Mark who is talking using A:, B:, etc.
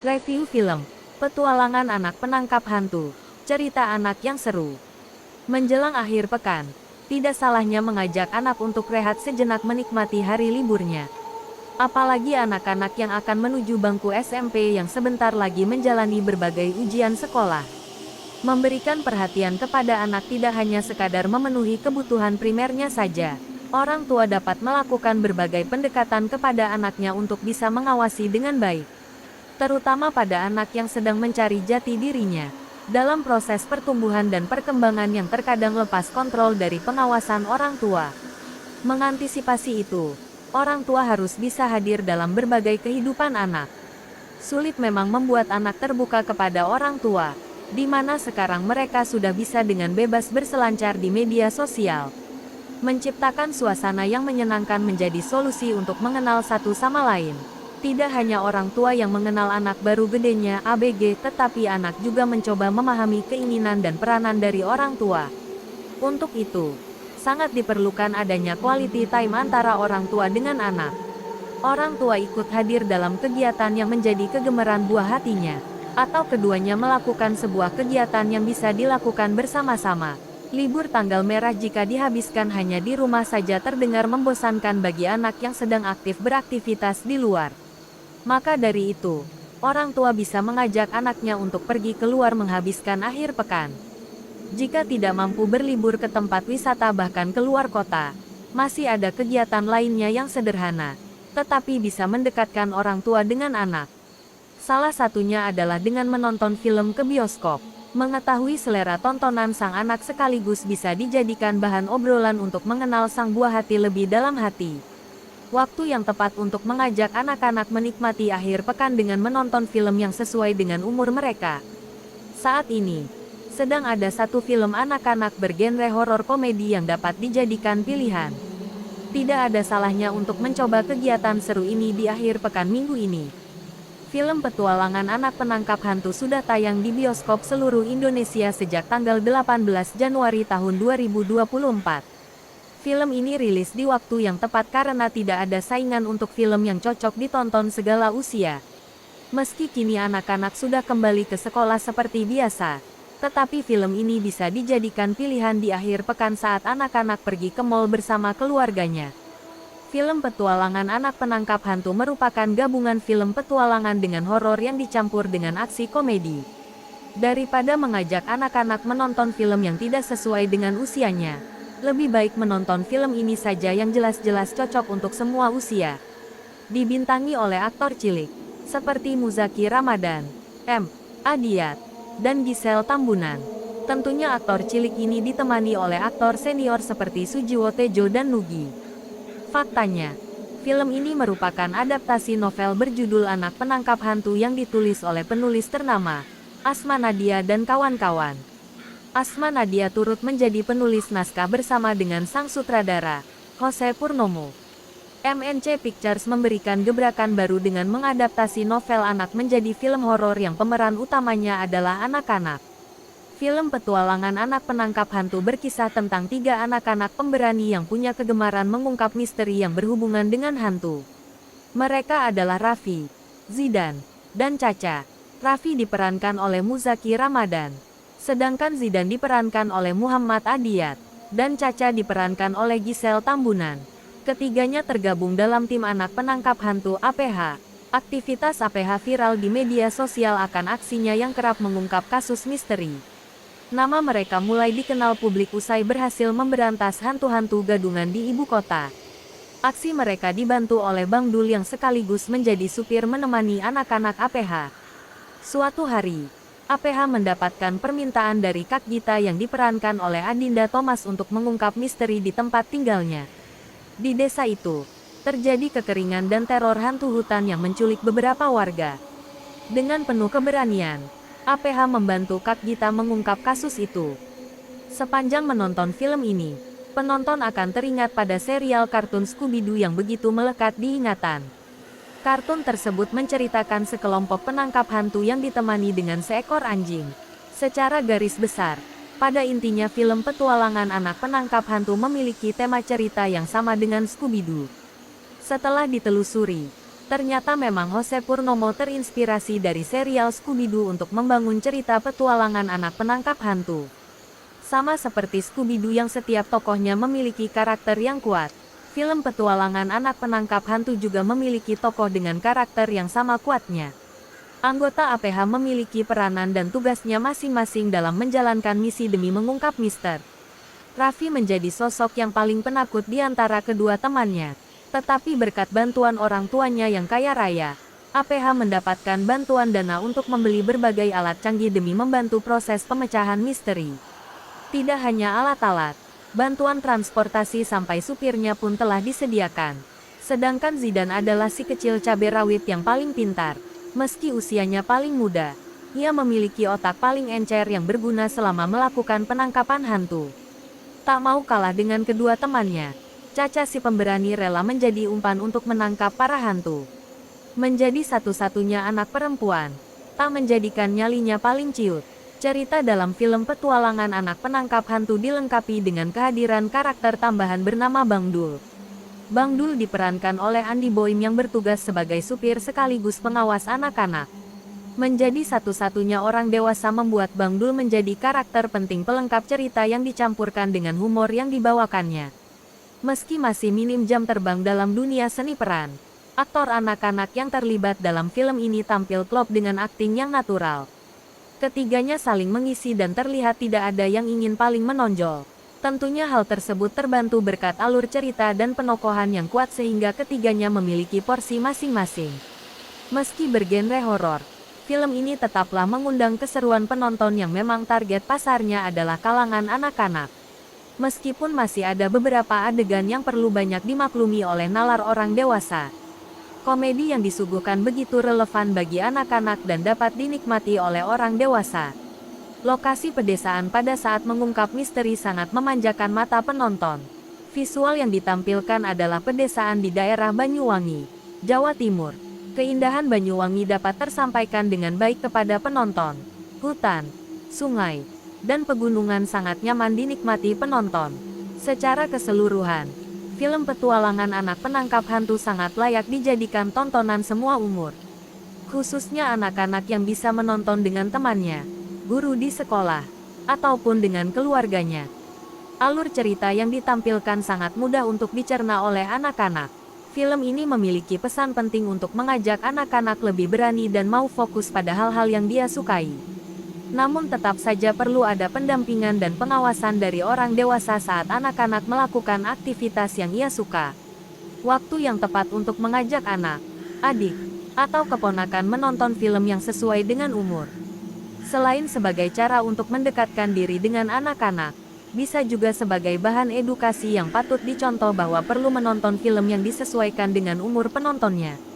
A: Review film, Petualangan Anak Penangkap Hantu, cerita anak yang seru. Menjelang akhir pekan, tidak salahnya mengajak anak untuk rehat sejenak menikmati hari liburnya. Apalagi anak-anak yang akan menuju bangku SMP yang sebentar lagi menjalani berbagai ujian sekolah. Memberikan perhatian kepada anak tidak hanya sekadar memenuhi kebutuhan primernya saja. Orang tua dapat melakukan berbagai pendekatan kepada anaknya untuk bisa mengawasi dengan baik, terutama pada anak yang sedang mencari jati dirinya. Dalam proses pertumbuhan dan perkembangan yang terkadang lepas kontrol dari pengawasan orang tua. Mengantisipasi itu, orang tua harus bisa hadir dalam berbagai kehidupan anak. Sulit memang membuat anak terbuka kepada orang tua, di mana sekarang mereka sudah bisa dengan bebas berselancar di media sosial. Menciptakan suasana yang menyenangkan menjadi solusi untuk mengenal satu sama lain. Tidak hanya orang tua yang mengenal anak baru gedenya ABG, tetapi anak juga mencoba memahami keinginan dan peranan dari orang tua. Untuk itu, sangat diperlukan adanya quality time antara orang tua dengan anak. Orang tua ikut hadir dalam kegiatan yang menjadi kegemaran buah hatinya, atau keduanya melakukan sebuah kegiatan yang bisa dilakukan bersama-sama. Libur tanggal merah jika dihabiskan hanya di rumah saja terdengar membosankan bagi anak yang sedang aktif beraktivitas di luar. Maka dari itu, orang tua bisa mengajak anaknya untuk pergi keluar menghabiskan akhir pekan. Jika tidak mampu berlibur ke tempat wisata bahkan keluar kota, masih ada kegiatan lainnya yang sederhana, tetapi bisa mendekatkan orang tua dengan anak. Salah satunya adalah dengan menonton film ke bioskop. Mengetahui selera tontonan sang anak sekaligus bisa dijadikan bahan obrolan untuk mengenal sang buah hati lebih dalam hati. Waktu yang tepat untuk mengajak anak-anak menikmati akhir pekan dengan menonton film yang sesuai dengan umur mereka. Saat ini, sedang ada satu film anak-anak bergenre horor komedi yang dapat dijadikan pilihan. Tidak ada salahnya untuk mencoba kegiatan seru ini di akhir pekan minggu ini. Film Petualangan Anak Penangkap Hantu sudah tayang di bioskop seluruh Indonesia sejak tanggal 18 Januari tahun 2024. Film ini rilis di waktu yang tepat karena tidak ada saingan untuk film yang cocok ditonton segala usia. Meski kini anak-anak sudah kembali ke sekolah seperti biasa, tetapi film ini bisa dijadikan pilihan di akhir pekan saat anak-anak pergi ke mal bersama keluarganya. Film Petualangan Anak Penangkap Hantu merupakan gabungan film petualangan dengan horor yang dicampur dengan aksi komedi. Daripada mengajak anak-anak menonton film yang tidak sesuai dengan usianya, lebih baik menonton film ini saja yang jelas-jelas cocok untuk semua usia. Dibintangi oleh aktor cilik, seperti Muzaki Ramadan, M. Adiat, dan Giselle Tambunan. Tentunya aktor cilik ini ditemani oleh aktor senior seperti Sujiwo Tejo dan Nugi. Faktanya, film ini merupakan adaptasi novel berjudul Anak Penangkap Hantu yang ditulis oleh penulis ternama, Asma Nadia dan kawan-kawan. Asma Nadia turut menjadi penulis naskah bersama dengan sang sutradara, Jose Purnomo. MNC Pictures memberikan gebrakan baru dengan mengadaptasi novel anak menjadi film horor yang pemeran utamanya adalah anak-anak. Film Petualangan Anak Penangkap Hantu berkisah tentang 3 anak-anak pemberani yang punya kegemaran mengungkap misteri yang berhubungan dengan hantu. Mereka adalah Raffi, Zidan, dan Caca. Raffi diperankan oleh Muzaki Ramadan, sedangkan Zidan diperankan oleh Muhammad Adiat, dan Caca diperankan oleh Giselle Tambunan. Ketiganya tergabung dalam tim Anak Penangkap Hantu APH. Aktivitas APH viral di media sosial akan aksinya yang kerap mengungkap kasus misteri. Nama mereka mulai dikenal publik usai berhasil memberantas hantu-hantu gadungan di ibu kota. Aksi mereka dibantu oleh Bang Dul yang sekaligus menjadi supir menemani anak-anak APH. Suatu hari, APH mendapatkan permintaan dari Kak Gita yang diperankan oleh Adinda Thomas untuk mengungkap misteri di tempat tinggalnya. Di desa itu, terjadi kekeringan dan teror hantu hutan yang menculik beberapa warga. Dengan penuh keberanian, APH membantu Kak Gita mengungkap kasus itu. Sepanjang menonton film ini, penonton akan teringat pada serial kartun Scooby-Doo yang begitu melekat di ingatan. Kartun tersebut menceritakan sekelompok penangkap hantu yang ditemani dengan seekor anjing. Secara garis besar, pada intinya film Petualangan Anak Penangkap Hantu memiliki tema cerita yang sama dengan Scooby-Doo. Setelah ditelusuri, Ternyata memang Jose Purnomo terinspirasi dari serial Scooby-Doo untuk membangun cerita petualangan anak penangkap hantu. Sama seperti Scooby-Doo yang setiap tokohnya memiliki karakter yang kuat, film petualangan anak penangkap hantu juga memiliki tokoh dengan karakter yang sama kuatnya. Anggota APH memiliki peranan dan tugasnya masing-masing dalam menjalankan misi demi mengungkap misteri. Raffi menjadi sosok yang paling penakut di antara kedua temannya. Tetapi berkat bantuan orang tuanya yang kaya raya, APH mendapatkan bantuan dana untuk membeli berbagai alat canggih demi membantu proses pemecahan misteri. Tidak hanya alat-alat, bantuan transportasi sampai supirnya pun telah disediakan. Sedangkan Zidan adalah si kecil cabai rawit yang paling pintar. Meski usianya paling muda, ia memiliki otak paling encer yang berguna selama melakukan penangkapan hantu. Tak mau kalah dengan kedua temannya, Caca si pemberani rela menjadi umpan untuk menangkap para hantu. Menjadi satu-satunya anak perempuan, tak menjadikan nyalinya paling ciut. Cerita dalam film petualangan anak penangkap hantu dilengkapi dengan kehadiran karakter tambahan bernama Bang Dul. Bang Dul diperankan oleh Andy Boim yang bertugas sebagai supir sekaligus pengawas anak-anak. Menjadi satu-satunya orang dewasa membuat Bang Dul menjadi karakter penting pelengkap cerita yang dicampurkan dengan humor yang dibawakannya. Meski masih minim jam terbang dalam dunia seni peran, aktor anak-anak yang terlibat dalam film ini tampil klop dengan akting yang natural. Ketiganya saling mengisi dan terlihat tidak ada yang ingin paling menonjol. Tentunya hal tersebut terbantu berkat alur cerita dan penokohan yang kuat sehingga ketiganya memiliki porsi masing-masing. Meski bergenre horor, film ini tetaplah mengundang keseruan penonton yang memang target pasarnya adalah kalangan anak-anak. Meskipun masih ada beberapa adegan yang perlu banyak dimaklumi oleh nalar orang dewasa. Komedi yang disuguhkan begitu relevan bagi anak-anak dan dapat dinikmati oleh orang dewasa. Lokasi pedesaan pada saat mengungkap misteri sangat memanjakan mata penonton. Visual yang ditampilkan adalah pedesaan di daerah Banyuwangi, Jawa Timur. Keindahan Banyuwangi dapat tersampaikan dengan baik kepada penonton. Hutan, sungai, dan pegunungan sangat nyaman dinikmati penonton. Secara keseluruhan, film petualangan anak penangkap hantu sangat layak dijadikan tontonan semua umur. Khususnya anak-anak yang bisa menonton dengan temannya, guru di sekolah, ataupun dengan keluarganya. Alur cerita yang ditampilkan sangat mudah untuk dicerna oleh anak-anak. Film ini memiliki pesan penting untuk mengajak anak-anak lebih berani dan mau fokus pada hal-hal yang dia sukai. Namun tetap saja perlu ada pendampingan dan pengawasan dari orang dewasa saat anak-anak melakukan aktivitas yang ia suka. Waktu yang tepat untuk mengajak anak, adik, atau keponakan menonton film yang sesuai dengan umur. Selain sebagai cara untuk mendekatkan diri dengan anak-anak, bisa juga sebagai bahan edukasi yang patut dicontoh bahwa perlu menonton film yang disesuaikan dengan umur penontonnya.